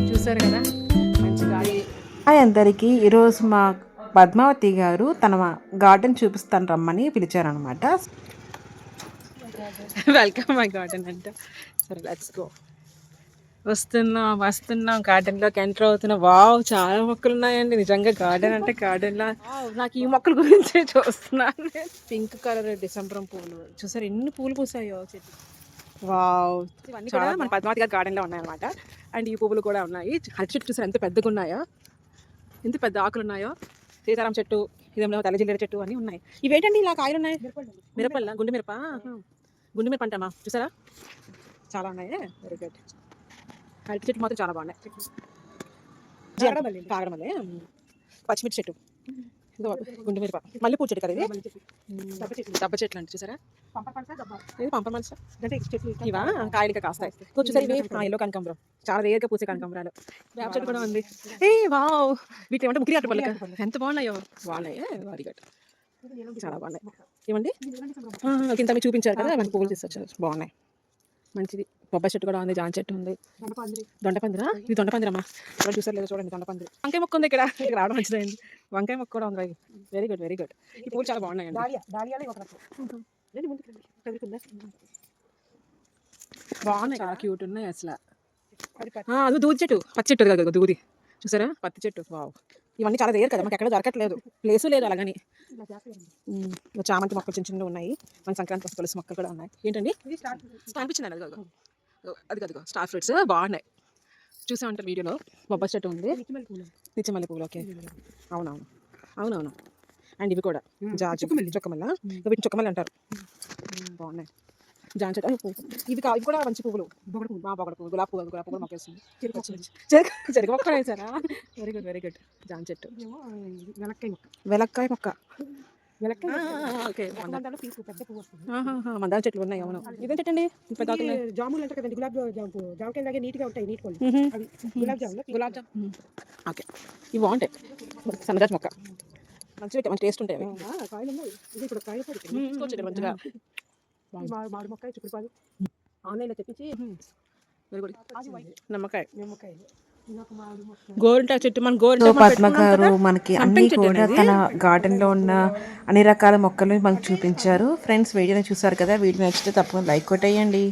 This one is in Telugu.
చూసారు కదా మంచి గాలి. హాయ్ అందరికీ. ఈరోజు మా పద్మావతి గారు తన గార్డెన్ చూపిస్తాను రమ్మని పిలిచారనమాట. వెల్కమ్ మై గార్డెన్ అంట. సరే లెట్స్ గో. వస్తున్నాం గార్డెన్లోకి ఎంటర్ అవుతున్నాం. వావ్, చాలా మొక్కలు ఉన్నాయండి. నిజంగా గార్డెన్ అంటే గార్డెన్లా. నాకు ఈ మొక్కల గురించే చూస్తున్నాను. పింక్ కలర్ డిసెంబరం పూలు చూసారు ఎన్ని పూలు పూసాయో చెట్టు. వావ్, ఇవన్నీ కూడా మన పద్మావతి గారి గార్డెన్లో ఉన్నాయన్నమాట. అండ్ ఈ పువ్వులు కూడా ఉన్నాయి. అరటి చెట్టు చూసారు ఎంత పెద్దగా ఉన్నాయో, ఎంత పెద్ద ఆకులు ఉన్నాయో. సీతారాం చెట్టు, ఇదేమో తెల్లజిల్లేడు చెట్టు అన్నీ ఉన్నాయి. ఇవేంటండి ఇలా కాయలు ఉన్నాయి? మిరపల్ల, గుండె మిరప. గుండె మిరప అంటామా? చూసారా చాలా ఉన్నాయి. Very good. అరటి చెట్టు మాత్రం చాలా బాగున్నాయి. కాగడమల్లి, పచ్చిమిర్చి చెట్టు, గుండె మిరప, మల్లెపూ చెట్టు కదా ఇది. దబ్బ చెట్లు అంటే చూసారా, ఇది పంప మనస ఇవా కాయలుగా కాస్తాయి. చూసారు ఇవి ఎల్లో కనకాంబరం, చాలా రేరుగా పూసే కనకాంబరాలు. వేప చెట్టు కూడా ఉంది. ఏ వావ్, వీటి ఏమంటే ముగ్గురి అట్టు పళ్ళు ఎంత బాగున్నాయో. బాగున్నాయి, వెరీ గుడ్, చాలా బాగున్నాయి. ఇవ్వండి ఇంత మీకు చూపించారు కదా, మంచి పువ్వులు తీసుకొచ్చారు, బాగున్నాయి. మంచిది. బొబ్బాయి చెట్టు కూడా ఉంది, జాన్ చెట్టు ఉంది. దొండపందిరా, ఇది దొండపందిరమ్మా. ఇక్కడ చూసారు లేదా చూడండి, దొండపందిరి. వంకాయ మొక్క ఉంది ఇక్కడ రావడం మంచిదైంది. వంకాయ మొక్క కూడా ఉంది. Very good, very good. ఈ పూలు చాలా బాగున్నాయండి. బాగున్నాయి, చాలా క్యూట్ ఉన్నాయి అసలు. అది దూది చెట్టు, పచ్చి చెట్టు కదా దూది. చూసారా పత్తి చెట్టు. వావ్, ఇవన్నీ చాలా రేర్ కదా, మనకి ఎక్కడ దొరకట్లేదు, ప్లేసు లేదు అలాగని. చామంతి మొక్కలు చిన్న చిన్నవి ఉన్నాయి. మన సంక్రాంతి తులసి మొక్కలు కూడా ఉన్నాయి. ఏంటండి అనిపించింది అది అది స్టార్ ఫ్రూట్స్ బాగున్నాయి. చూసా ఉంటారు వీడియోలో. బొబ్బాయి చెట్టు ఉంది, నిత్యమల్లి పువ్వులు. ఓకే, అవునవును అవునవును. అండ్ ఇవి కూడా చొక్కమల్ల, వీటిని చొక్కమల్లి అంటారు. బాగున్నాయి. జాన్ చెట్టు, ఇవి కూడా మంచి పువ్వులు. బొగడ పువ్వు, గులాబీ పువ్వు కూడా మొక్కేస్తుంది. చెరుకు మొక్క వేసారా? Very good, very good. జాన్ చెట్టు, వెలక్కాయ మొక్క. మందార చెట్లు ఉన్నాయి. అవును, ఇదేం చెట్టండి? జాములు అంటారు కదండి, జామకాయ లాగే నీట్గా ఉంటాయి, నీట్ గులాబ్ జామ్. ఓకే, ఇవి బాగుంటాయి. సన్నజాతి మొక్క మంచిగా, మంచి టేస్ట్ ఉంటాయి. కాయలు ఉన్నాయి. ఇది ఇప్పుడు కాయ మంచిగా. మామిడి మొక్క, చిక్కుడుపాలు ఆన్లైన్లో తెప్పించి. నిమ్మకాయ, గోరింటాకు చెట్టు. మన పద్మ గారు మనకి అన్ని కూడా తన గార్డెన్ లో ఉన్న అన్ని రకాల మొక్కలు మనకు చూపించారు. ఫ్రెండ్స్, వీడియోని చూసారు కదా, వీడియో నచ్చితే తప్పకుండా లైక్ కొట్టేయండి.